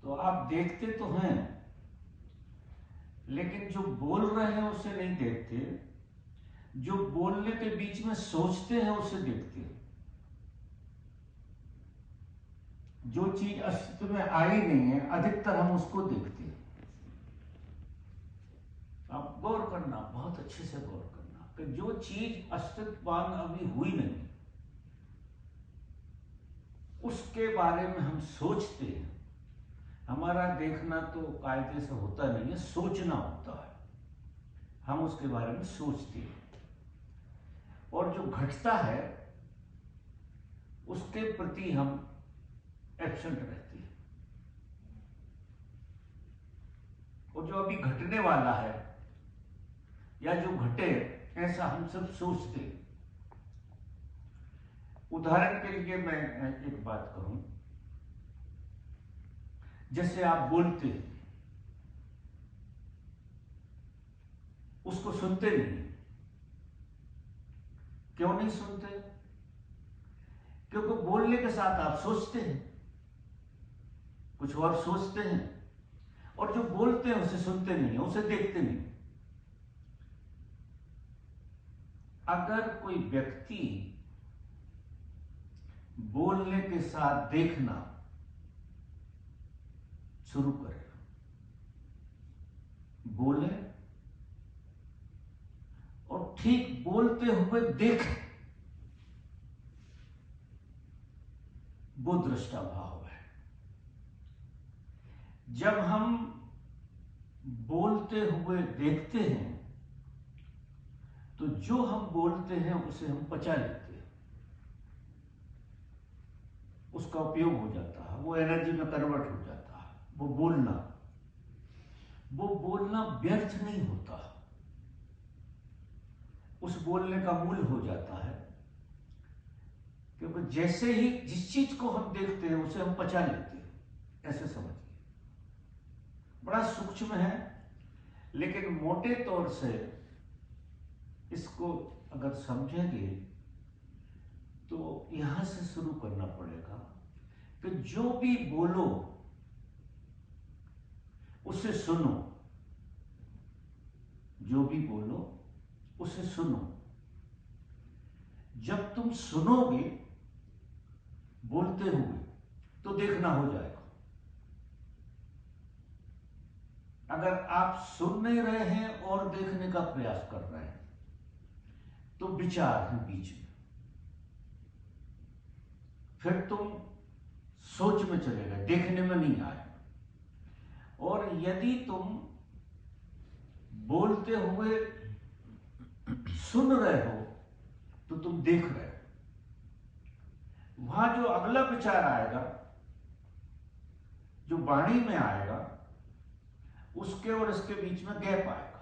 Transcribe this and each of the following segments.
तो आप देखते तो हैं, लेकिन जो बोल रहे हैं उसे नहीं देखते, जो बोलने के बीच में सोचते हैं उसे देखते हैं। जो चीज अस्तित्व में आई नहीं है अधिकतर हम उसको देखते हैं। आप गौर करना, बहुत अच्छे से गौर करना कि जो चीज अस्तित्वान अभी हुई नहीं उसके बारे में हम सोचते हैं। हमारा देखना तो कायदे से होता नहीं है, सोचना होता है। हम उसके बारे में सोचते हैं और जो घटता है उसके प्रति हम एब्सेंट रहते हैं, और जो अभी घटने वाला है या जो घटे ऐसा हम सब सोचते हैं। उदाहरण के लिए मैं एक बात कहूं, जैसे आप बोलते हैं, उसको सुनते नहीं। क्यों नहीं सुनते? क्योंकि बोलने के साथ आप सोचते हैं, कुछ और सोचते हैं, और जो बोलते हैं उसे सुनते नहीं, उसे देखते नहीं। अगर कोई व्यक्ति बोलने के साथ देखना शुरू करे, बोले और ठीक बोलते हुए देखे, वो दृष्टा भाव है। जब हम बोलते हुए देखते हैं तो जो हम बोलते हैं उसे हम पचा लेते हैं, उसका उपयोग हो जाता है, वो एनर्जी में कन्वर्ट हो जाता है। वो बोलना व्यर्थ नहीं होता, उस बोलने का मूल हो जाता है। क्योंकि जैसे ही जिस चीज को हम देखते हैं उसे हम पचा लेते हैं, ऐसे समझिए। बड़ा सूक्ष्म है, लेकिन मोटे तौर से इसको अगर समझेंगे तो यहां से शुरू करना पड़ेगा कि जो भी बोलो उसे सुनो, जो भी बोलो उसे सुनो। जब तुम सुनोगे बोलते हुए तो देखना हो जाएगा। अगर आप सुन नहीं रहे हैं और देखने का प्रयास कर रहे हैं तो विचार है बीच में, फिर तुम सोच में चले गए, देखने में नहीं आए। और यदि तुम बोलते हुए सुन रहे हो तो तुम देख रहे हो। वहां जो अगला विचार आएगा, जो वाणी में आएगा, उसके और इसके बीच में गैप आएगा।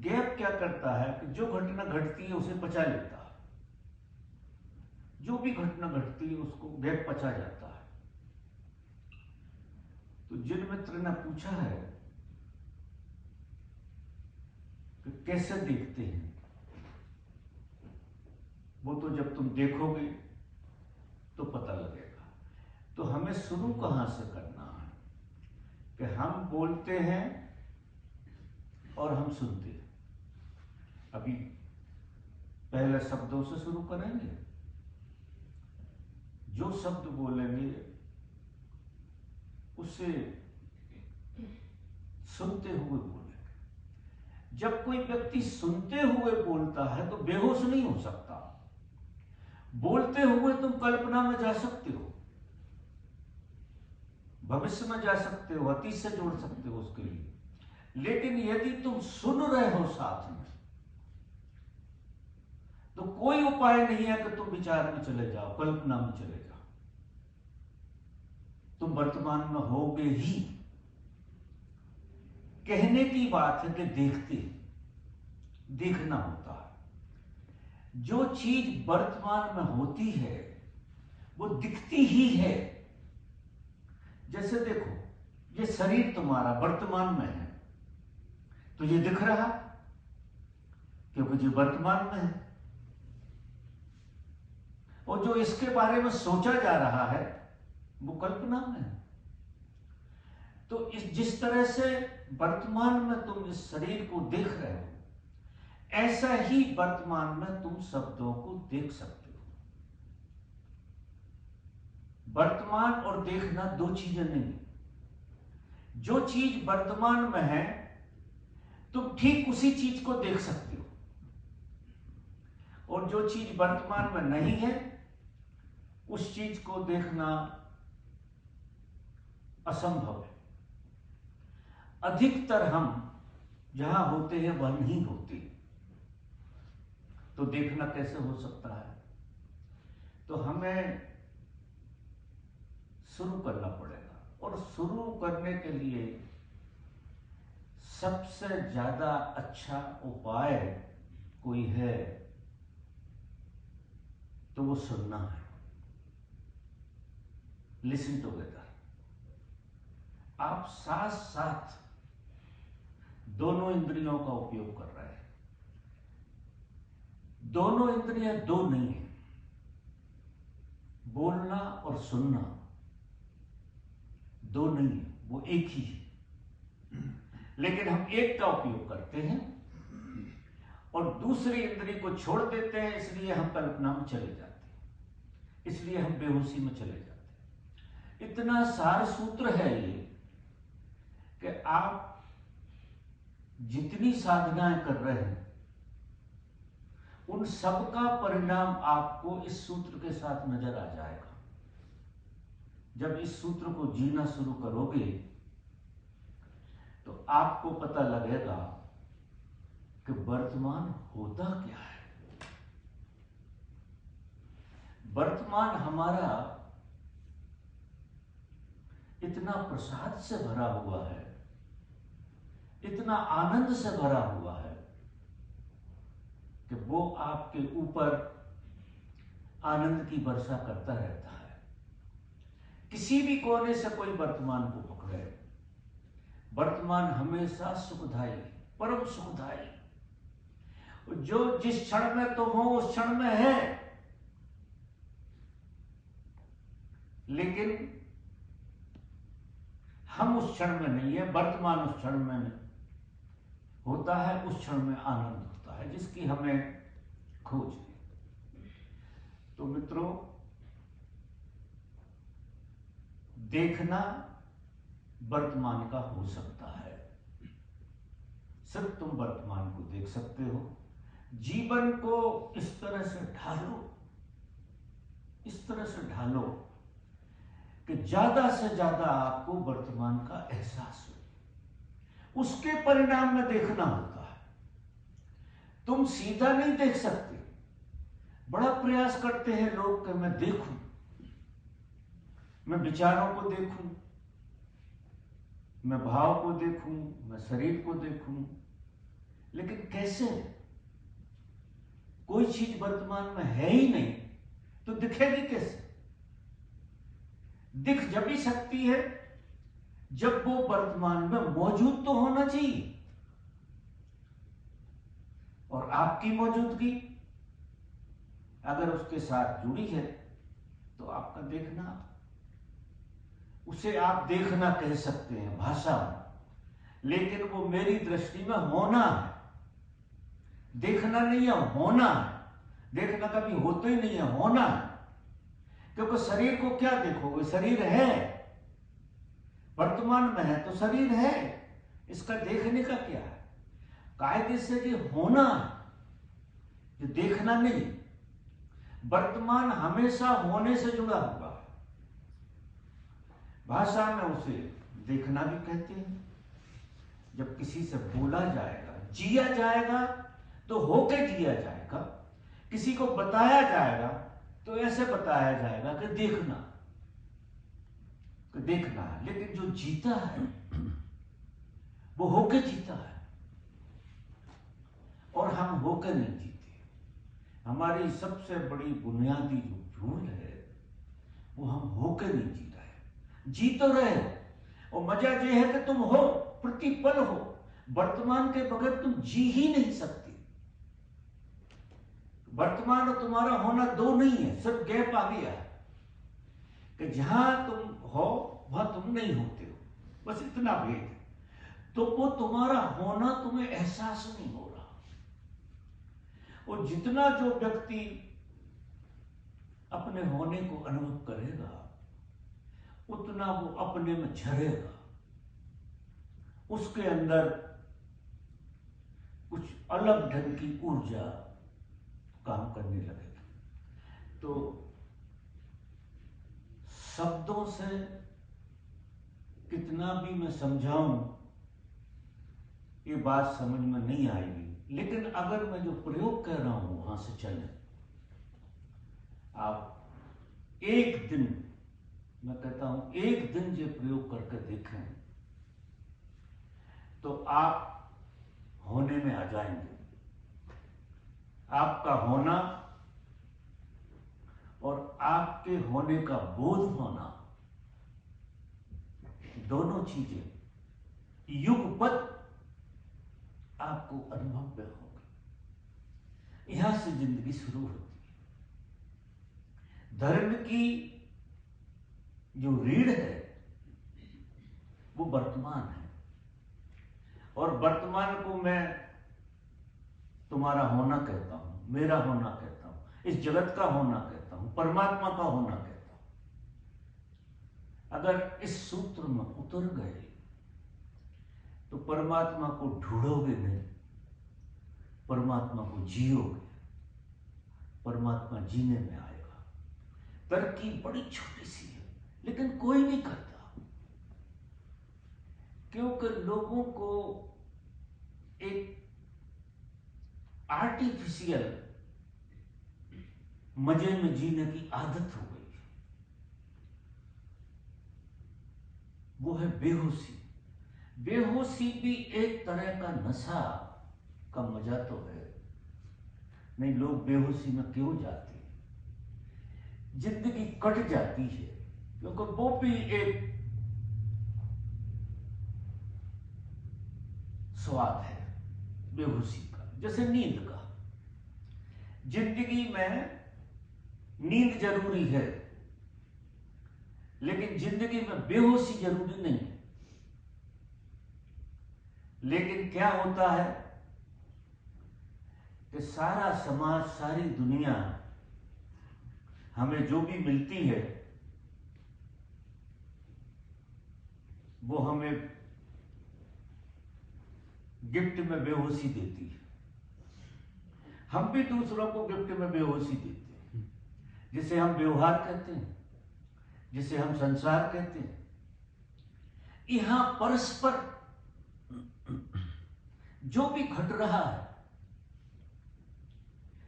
गैप क्या करता है कि जो घटना घटती है उसे पचा लेता है, जो भी घटना घटती है उसको गैप पचा जाता है। तो जिन मित्र ने पूछा है कि कैसे देखते हैं, वो तो जब तुम देखोगे तो पता लगेगा। तो हमें शुरू कहां से करना है कि हम बोलते हैं और हम सुनते हैं। अभी पहले शब्दों से शुरू करेंगे। जो शब्द बोलेंगे उसे सुनते हुए बोलेंगे। जब कोई व्यक्ति सुनते हुए बोलता है तो बेहोश नहीं हो सकता। बोलते हुए तुम कल्पना में जा सकते हो, भविष्य में जा सकते हो, अतीत से जोड़ सकते हो उसके लिए। लेकिन यदि तुम सुन रहे हो साथ में तो कोई उपाय नहीं है कि तुम विचार में चले जाओ, कल्पना में चले जाओ। तुम वर्तमान में होगे ही। कहने की बात है कि देखना होता है। जो चीज वर्तमान में होती है वो दिखती ही है। जैसे देखो, ये शरीर तुम्हारा वर्तमान में है तो ये दिख रहा क्योंकि ये वर्तमान में है, और जो इसके बारे में सोचा जा रहा है वो कल्पना में है। तो जिस तरह से वर्तमान में तुम इस शरीर को देख रहे हो, ऐसा ही वर्तमान में तुम शब्दों को देख सकते हो। वर्तमान और देखना दो चीजें नहीं है। जो चीज वर्तमान में है तुम ठीक उसी चीज को देख सकते हो, और जो चीज वर्तमान में नहीं है उस चीज को देखना असंभव है। अधिकतर हम जहां होते हैं वह नहीं होते, तो देखना कैसे हो सकता है? तो हमें शुरू करना पड़ेगा, और शुरू करने के लिए सबसे ज्यादा अच्छा उपाय कोई है तो वो सुनना है। Listen together. आप साथ साथ दोनों इंद्रियों का उपयोग कर रहे हैं। दोनों इंद्रियां दो नहीं है, बोलना और सुनना दो नहीं है, वो एक ही है। लेकिन हम एक का उपयोग करते हैं और दूसरी इंद्रिय को छोड़ देते हैं, इसलिए हम कल्पना में चले जाते हैं, इसलिए हम बेहोशी में चले जाते हैं। इतना सार सूत्र है ये कि आप जितनी साधनाएं कर रहे हैं उन सब का परिणाम आपको इस सूत्र के साथ नजर आ जाएगा। जब इस सूत्र को जीना शुरू करोगे तो आपको पता लगेगा कि वर्तमान होता क्या है। वर्तमान हमारा इतना प्रसाद से भरा हुआ है, इतना आनंद से भरा हुआ है कि वो आपके ऊपर आनंद की वर्षा करता रहता है। किसी भी कोने से कोई वर्तमान को पकड़े, वर्तमान हमेशा सुखदायी, परम सुखदायी। जो जिस क्षण में तुम हो उस क्षण में है, लेकिन हम उस क्षण में नहीं है। वर्तमान उस क्षण में नहीं होता है, उस क्षण में आनंद होता है जिसकी हमें खोज है। तो मित्रों, देखना वर्तमान का हो सकता है। सिर्फ तुम वर्तमान को देख सकते हो। जीवन को इस तरह से ढालो, इस तरह से ढालो कि ज्यादा से ज्यादा आपको वर्तमान का एहसास हो। उसके परिणाम में देखना होता है। तुम सीधा नहीं देख सकते। बड़ा प्रयास करते हैं लोग कि मैं देखूं, मैं विचारों को देखूं, मैं भाव को देखूं, मैं शरीर को देखूं, लेकिन कैसे? कोई चीज वर्तमान में है ही नहीं तो दिखेगी कैसे? दिख जब भी सकती है जब वो वर्तमान में मौजूद तो होना चाहिए, और आपकी मौजूदगी अगर उसके साथ जुड़ी है तो आपका देखना, उसे आप देखना कह सकते हैं भाषा में, लेकिन वो मेरी दृष्टि में होना है। देखना नहीं है, होना है। देखना कभी होता ही नहीं है, होना है। क्योंकि शरीर को क्या देखोगे? शरीर है, वर्तमान में है तो शरीर है, इसका देखने का क्या है? कायदे से ये होना है, ये देखना नहीं। वर्तमान हमेशा होने से जुड़ा हुआ है। भाषा में उसे देखना भी कहते हैं। जब किसी से बोला जाएगा, जिया जाएगा तो होके जिया जाएगा। किसी को बताया जाएगा तो ऐसे बताया जाएगा कि देखना, कि देखना है। लेकिन जो जीता है वो होके जीता है, और हम होके नहीं जीते। हमारी सबसे बड़ी बुनियादी जो भूल है वो हम होके नहीं जी रहे। जी तो रहे हो, और मजा ये है कि तुम हो, प्रतिपल हो। वर्तमान के बगैर तुम जी ही नहीं सकते। वर्तमान और तुम्हारा होना दो नहीं है, सिर्फ गैप आ गया है कि जहां तुम हो वहां तुम नहीं होते हो, बस इतना भेद है। तो वो तुम्हारा होना तुम्हें एहसास नहीं हो रहा। और जितना जो व्यक्ति अपने होने को अनुभव करेगा उतना वो अपने में झरेगा, उसके अंदर कुछ अलग ढंग की ऊर्जा काम करने लगेगी। तो शब्दों से कितना भी मैं समझाऊं ये बात समझ में नहीं आएगी, लेकिन अगर मैं जो प्रयोग कर रहा हूं वहां से चले, आप एक दिन, मैं कहता हूं एक दिन ये प्रयोग करके देखें तो आप होने में आ जाएंगे। आपका होना और आपके होने का बोध होना, दोनों चीजें युगपत आपको अनुभव में होगी। यहां से जिंदगी शुरू होती है। धर्म की जो रीढ़ है वो वर्तमान है, और वर्तमान को मैं तुम्हारा होना कहता हूं, मेरा होना कहता हूं, इस जगत का होना कहता हूं, परमात्मा का होना कहता हूं। अगर इस सूत्र में उतर गए तो परमात्मा को ढूंढोगे नहीं, परमात्मा को जियोगे, परमात्मा जीने में आएगा। तरकीब बड़ी छोटी सी है, लेकिन कोई नहीं करता, क्योंकि लोगों को एक आर्टिफिशियल मजे में जीने की आदत हो गई है। वो है बेहोशी। बेहोशी भी एक तरह का नशा का मजा तो है। नहीं, लोग बेहोशी में क्यों जाते हैं? जिंदगी कट जाती है, क्योंकि वो भी एक स्वाद है बेहोशी का, जैसे नींद का। जिंदगी में नींद जरूरी है, लेकिन जिंदगी में बेहोशी जरूरी नहीं है। लेकिन क्या होता है कि सारा समाज, सारी दुनिया हमें जो भी मिलती है वो हमें गिफ्ट में बेहोशी देती है। हम भी दूसरों को गिफ्ट में बेहोशी देते हैं, जिसे हम व्यवहार कहते हैं, जिसे हम संसार कहते हैं। यहां परस्पर जो भी घट रहा है,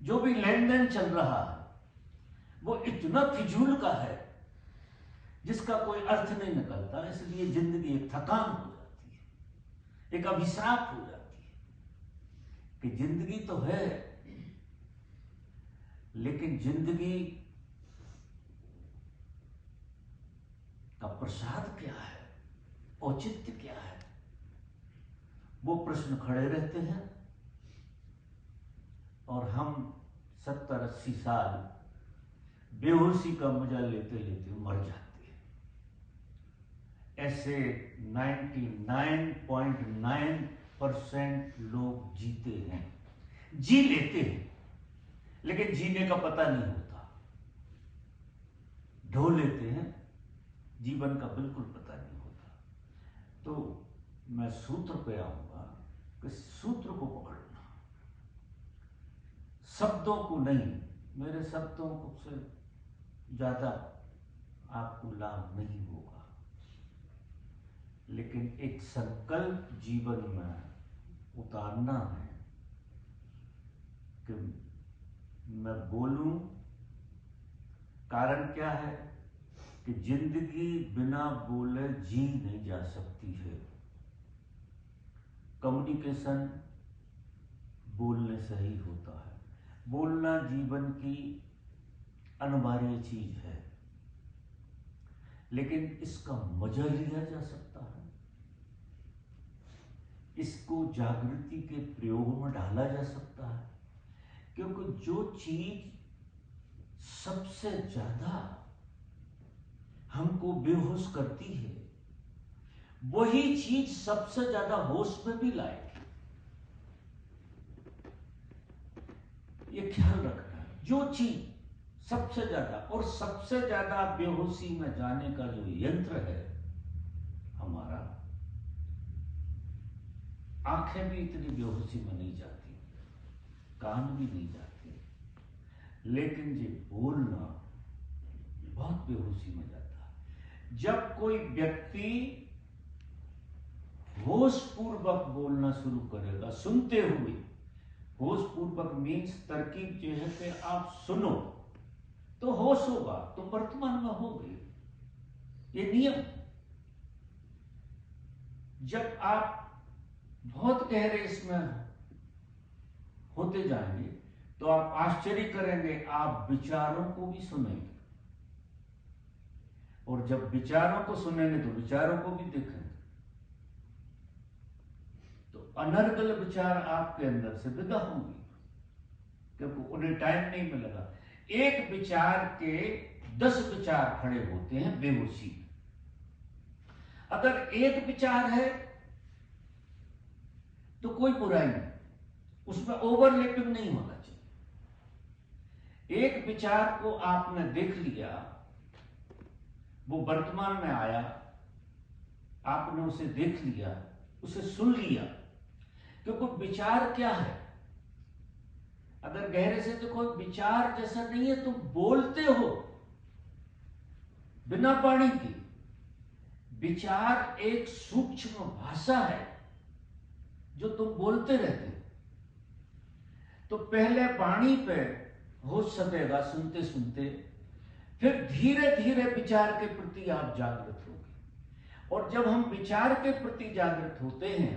जो भी लेन देन चल रहा है, वो इतना फिजूल का है जिसका कोई अर्थ नहीं निकलता। इसलिए जिंदगी एक थकान हो जाती है, एक अभिशाप हो जाती है कि जिंदगी तो है, लेकिन जिंदगी का प्रसाद क्या है, औचित्य क्या है, वो प्रश्न खड़े रहते हैं। और हम 70-80 साल बेहोशी का मजा लेते लेते मर जाते हैं। ऐसे 99.9% लोग जीते हैं, जी लेते हैं, लेकिन जीने का पता नहीं होता। ढो लेते हैं, जीवन का बिल्कुल पता नहीं होता। तो मैं सूत्र पे आऊंगा कि सूत्र को पकड़ना, शब्दों को नहीं। मेरे शब्दों को से ज्यादा आपको लाभ नहीं होगा, लेकिन एक संकल्प जीवन में उतारना है कि मैं बोलूं। कारण क्या है कि जिंदगी बिना बोले जी नहीं जा सकती है। कम्युनिकेशन बोलने से ही होता है। बोलना जीवन की अनिवार्य चीज है, लेकिन इसका मजा लिया जा सकता है, इसको जागृति के प्रयोग में डाला जा सकता है। क्योंकि जो चीज सबसे ज्यादा हमको बेहोश करती है वही चीज सबसे ज्यादा होश में भी लाएगी। ये ख्याल रखना है, जो चीज सबसे ज्यादा, और सबसे ज्यादा बेहोशी में जाने का जो यंत्र है हमारा, आंखें भी इतनी बेहोशी में नहीं जाती, कान भी नहीं जाते, लेकिन ये बोलना बहुत बेहोशी में जाता है। जब कोई व्यक्ति होश पूर्वक बोलना शुरू करेगा, सुनते हुए, होश पूर्वक मीन्स तरकीब जो है कि आप सुनो तो होश होगा, तो वर्तमान में होगे, ये नियम। जब आप बहुत गहरे इसमें होते जाएंगे तो आप आश्चर्य करेंगे, आप विचारों को भी सुनेंगे, और जब विचारों को सुनेंगे तो विचारों को भी देखेंगे। तो अनर्गल विचार आपके अंदर से विदा होंगे, क्योंकि उन्हें टाइम नहीं मिलेगा। एक विचार के 10 विचार खड़े होते हैं बेहोशी। अगर एक विचार है तो कोई बुराई नहीं, उसमें ओवरलैपिंग नहीं होना चाहिए। एक विचार को आपने देख लिया, वो वर्तमान में आया, आपने उसे देख लिया, उसे सुन लिया, क्योंकि विचार क्या है, अगर गहरे से देखो, विचार जैसा नहीं है, तुम बोलते हो बिना वाणी के। विचार एक सूक्ष्म भाषा है जो तुम बोलते रहते हो। तो पहले वाणी पे होश सकेगा सुनते सुनते, फिर धीरे धीरे विचार के प्रति आप जागृत होगे। और जब हम विचार के प्रति जागृत होते हैं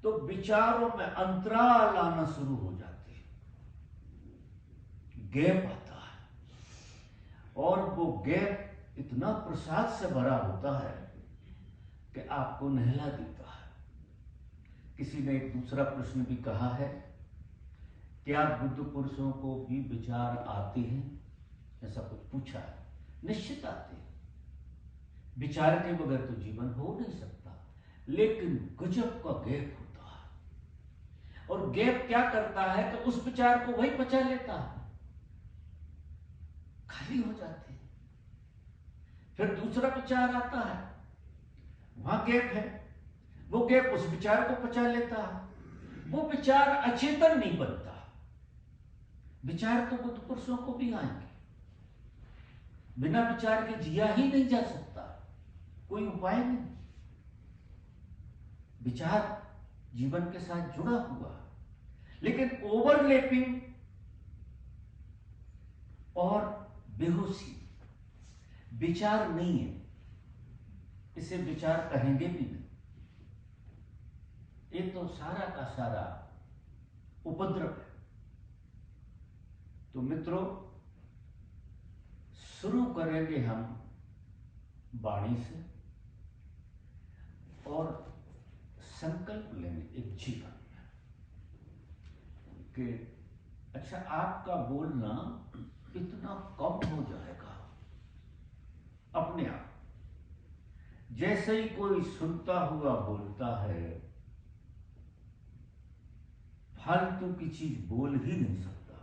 तो विचारों में अंतराल आना शुरू हो जाते हैं, गैप आता है, और वो गैप इतना प्रसाद से भरा होता है कि आपको नहला देता है। किसी ने एक दूसरा प्रश्न भी कहा है, क्या बुद्ध पुरुषों को भी विचार आते हैं, ऐसा कुछ पूछा है। निश्चित आते हैं, विचार के बगैर तो जीवन हो नहीं सकता, लेकिन गजब का गैप होता है। और गैप क्या करता है कि उस विचार को वही पचा लेता है, खाली हो जाते हैं, फिर दूसरा विचार आता है, वहां गैप है, वो गैप उस विचार को पचा लेता है। वो विचार अचेतन नहीं बनता। विचार तो बुद्ध पुरुषों को भी आएंगे, बिना विचार के जिया ही नहीं जा सकता, कोई उपाय नहीं। विचार जीवन के साथ जुड़ा हुआ, लेकिन ओवरलैपिंग और बेहोशी विचार नहीं है, इसे विचार कहेंगे भी नहीं। ये तो सारा का सारा उपद्रव है। तो मित्रों, शुरू करेंगे हम वाणी से, और संकल्प लेंगे एक जीवन कि अच्छा, आपका बोलना इतना कम हो जाएगा अपने आप। जैसे ही कोई सुनता हुआ बोलता है, फालतू की चीज बोल ही नहीं सकता,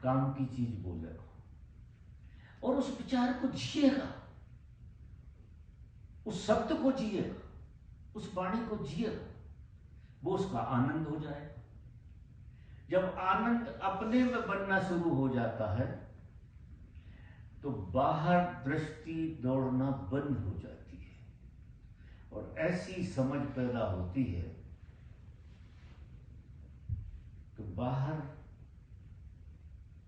काम की चीज बोलेगा, और उस विचार को जिएगा, उस शब्द को जिएगा, उस वाणी को जिएगा, वो उसका आनंद हो जाएगा। जब आनंद अपने में बनना शुरू हो जाता है तो बाहर दृष्टि दौड़ना बंद हो जाती है, और ऐसी समझ पैदा होती है कि बाहर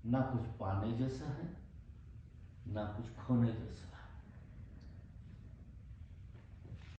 ना कुछ पाने जैसा है, ना कुछ खोने जैसा है।